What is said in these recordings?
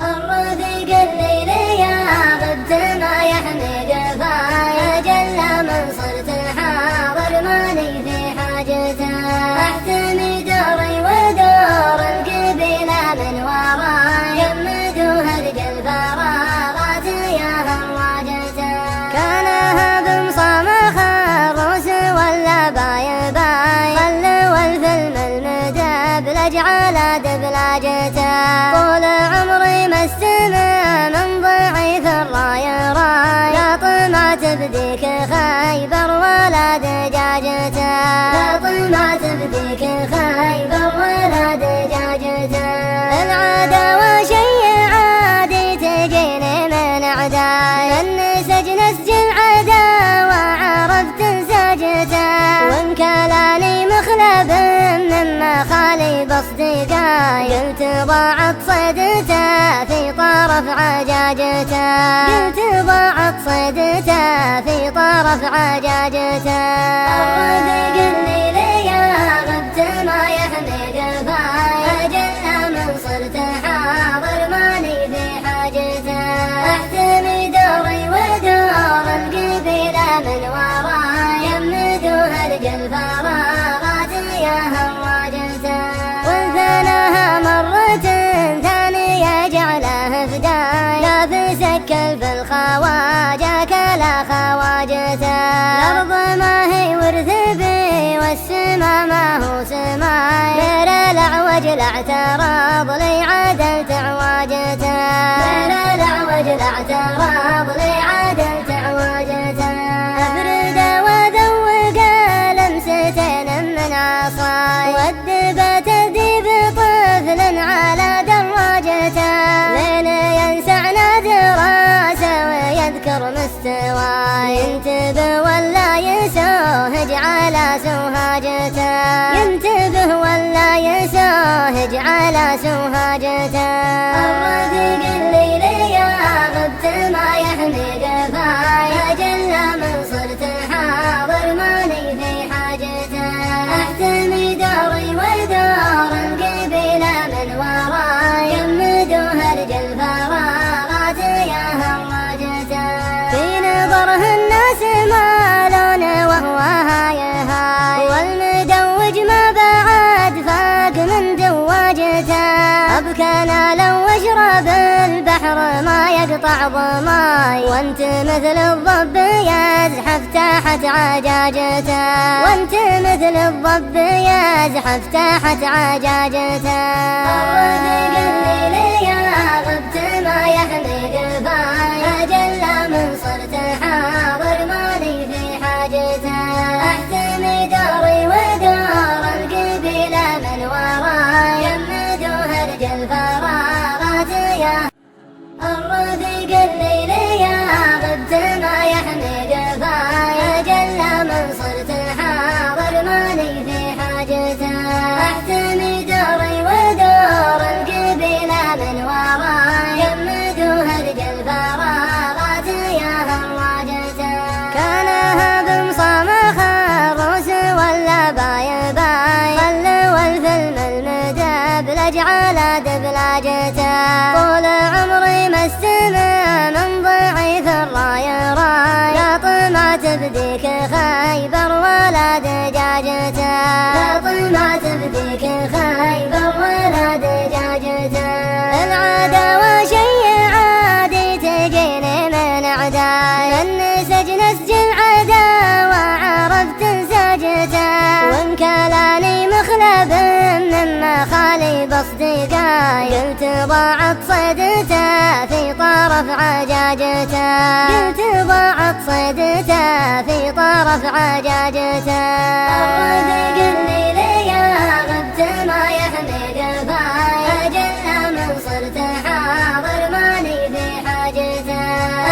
الرفيق الليل يا غبت ما يحمي قفايا جل من صرت حاضر ماني في حاجته احتمي دوري ودور القبيلة من وراي يمدوها رجل فراغات يا هواجته كانها بمصامخ الروس ولا باي خلوا الفيلم المدبلج على دبلاجته طول عمري مستمع من ضعيف الراي لا طمعت بديك خيبر ولا دجاجته لا طمعت بديك خيبر ولا دجاجته العداوة شي عادي تجيني من اعداء النسج نسج العداوة عرفت انساجته وان كلاني مخلب مما خالي باصدقاي قلت ضاعت صيدته في طرف عجاجته قلت ضاعت صيدته في طرف عجاجته الرفيق الليل يا غبت ما يحمي قفايا جل من صرت حاضر ماني في حاجته احتمي دوري ودور القبيلة من وراي يمدوها رجل فراغات يا هواجته وانثناها مرة ثانية جعله فداي لابس الكلب الخواجة كلا خواجته الأرض ما هي ورث بي والسما ما هو سماي غير الأعوج لاعترض لي عدلت عواجته غير الأعوج لاعترض لي عدلت عواجته أفرد وذوق لمستين من عصاي والدبت تديب طفل على دراجته لين ينسعنا دراسة ويذكر مستواي ينتبه ولا يسوهج على سوهاجته ينتبه ولا يسوهج على سوهاجته الرفيق الليل يا غبت ما يحمي قفايا جل من صرت حاضر ماني في حاجته احتمي دوري ودور القبيلة من وراي يمدوها رجل فراغات يا هواجته في نظره الناس مالون وهو هاي والمدوج ما بعد فاق من دواجته أبكانا لو اشرب البحر ما يقطع ضماي وانت مثل الضب يزحف تحت عجاجته وانت مثل الضب يزحف تحت عجاجته الرفيق الليل يا غبت ما يحمي قفايا جل من صرت حاضر ماني في حاجته احتمي دوري ودور القبيلة من وراي يمدوها رجل فراغات يا الرفيق الليل يا غبت ما يحمي قفايا جل من صرت حاضر ماني في حاجته احتمي دوري ودور القبيلة من وراي يمدوها رجل فراغات يا هواجته كانها بمصامخ الروس ولا باي خلوا الفيلم المدبلج على دبلاجته طول عمري مستمع من ضعيف الراي لا طمعت بديك خيبر ولا دجاجته لا طمعت بديك خيبر ولا دجاجته العداوة شي عادي تجيني من اعداء النسج نسج العداوة عرفت انساجته وان كلاني مخلب مما خالي باصدقاي قلت ضاعت صيدته في طرف عجاجته قلت ضاعت صيدته في طرف عجاجته الرفيق الليل يا غبت ما يحمي قفايا جل من صرت حاضر ماني في حاجته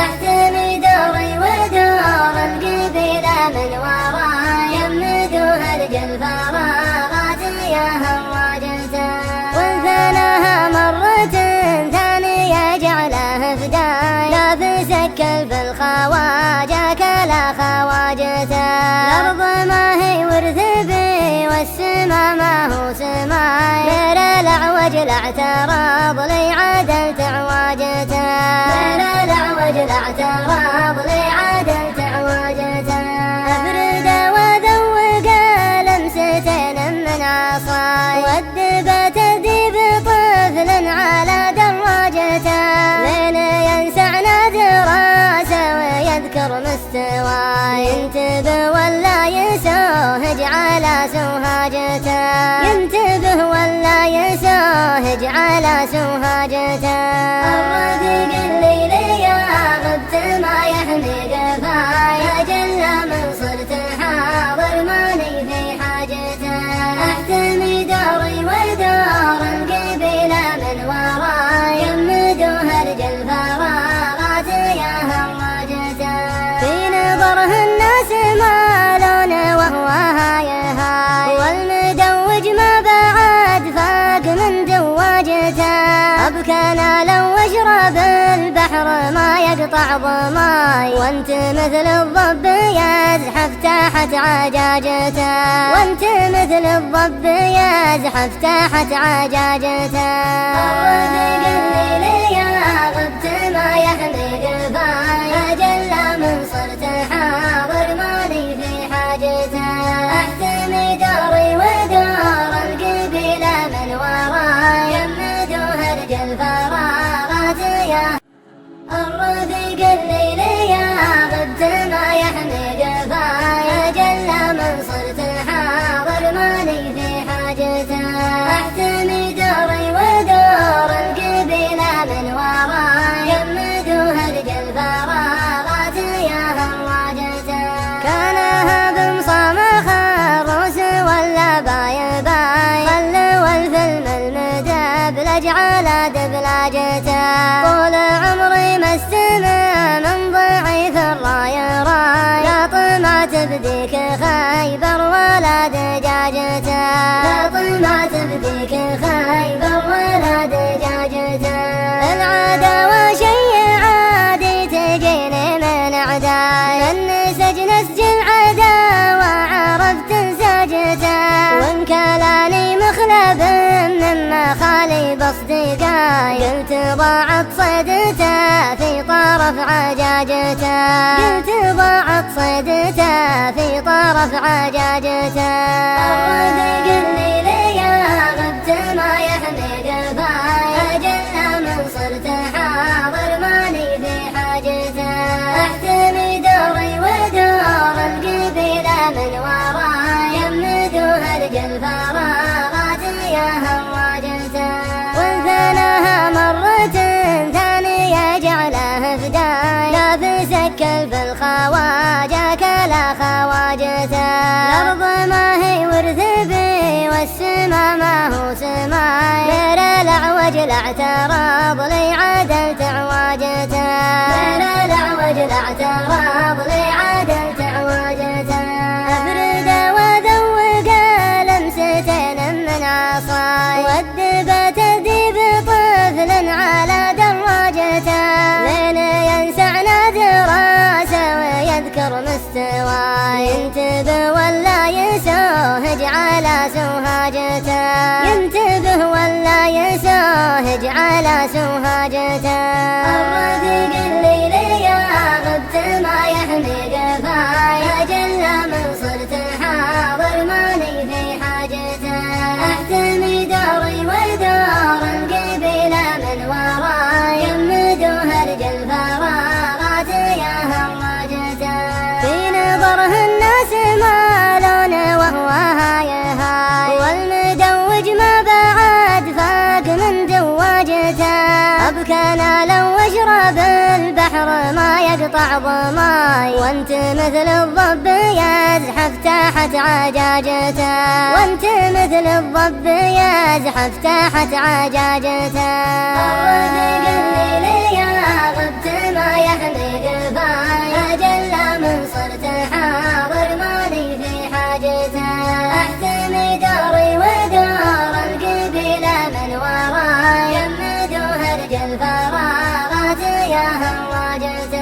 احتمي دوري ودور القبيلة من وراي يمدوها رجل فراغات يا هواجته وانثناها مرة ثانية جعله فداي لابس الكلب الخواجة كلا خواجته الأرض ما هي ورث بي والسما ما هو سماي غير الأعوج لاعترض لي عدلت عواجته الاعتراض لعدل تعوجته. أفرد وذوق لمستين من عصاي وأدب تأديب طفل على دراجته. من ينسعنا دراسة ويذكر مستواي ينتبه ولا يسوهج على سوهاجته. ينتبه ولا يسوهج على سوهاجته. الرفيق الليلي يا غبت ما يحمي قفاي أجل من صرت حاضر ماني في حاجته. أحتمي دوري ودور القبيلة من وراي يمدوها رجل فراغات يا هراجته. في نظره الناس مالون وهو هاي والمدوج ما بعد فاق من دواجته. أبكانا لو أشرب البحر ما يقطع ضماي وانت مثل الضب يزحف تحت عجاجته. وانت مثل الضب يزحف تحت عجاجته. الرفيق الليلي يا غبت ما يحمي قفاي أجل من صرت حاضر ماني في حاجته. أحتمي دوري ودور القبيلة من وراي يمدوها رجل فراغات يا. الرفيق الليلي يا غبت ما يحمي قفاي أجل من صرت حاضر ماني في حاجته. أحتمي دوري ودور القبيلة من وراي يمدوها رجل فراغات يا هراجته. كان هاب صامخ الروس ولا باي خلوا الفيلم المدبلج على دبلاجته. طول عمري مستمع من ضعيف الراي لا طمع تبديك خيبر ولا دجاجته. لا طمع تبديك خيبر ولا دجاجته. العداوة شي عادي تجيني من أعداي من نسج العداوة عرفت انساجته. وإن كلاني مخلب من مخالي بصدقاي قلت ضاعت صيدته في طرف عجاجته. قلت ضاعت صيدته في طرف عجاجته. الرفيق الليلي يا غبت ما يحمي قفاي أجل من صرت حاضر ماني في حاجته. أحتمي دوري ودور القبيلة من وراي يمدوها رجل فراغات يا هراجته. وانثناها مرة ثانية جعله فداي لابسك كلب الخواجة كلا خواجته. الأرض ما هي ورث بي والسما ما هو سماي غير الأعوج الاعتراض لي عدل تعواجته. غير الأعوج الاعتراض لي عدل تعواجته. أفرد وذوق لمستين من عصاي وأدب تأديب طفل على دراجته. من ينسعنا دراسة ويذكر مستواي ينتبه ولا يسوهج على سوهاجته. ينتبه ولا يسوهج على سوهاجته. الرفيق الليلي يا غبت ما يحمي قفاي أجل من صرت حاضر ماني في حاجته. أحتمي دوري ودور القبيلة من وراي يمدوها رجل فراغات يا هراجته. في نظره الناس مالون وهو هاي والمدوج ما بعد فاق من دواجته. أبكانا لو أشرب البحر ما يقطع ضماي وانت مثل الضب يزحف تحت عجاجته. وانت مثل الضب يزحف تحت عجاجته. الرفيق الليلي يا غبت ما يحمي قفاي أجل من صرت حاضر ماني في حاجته. أحتمي دوري ودور القبيلة من وراي يمدوها رجل فراغات يا هراجته.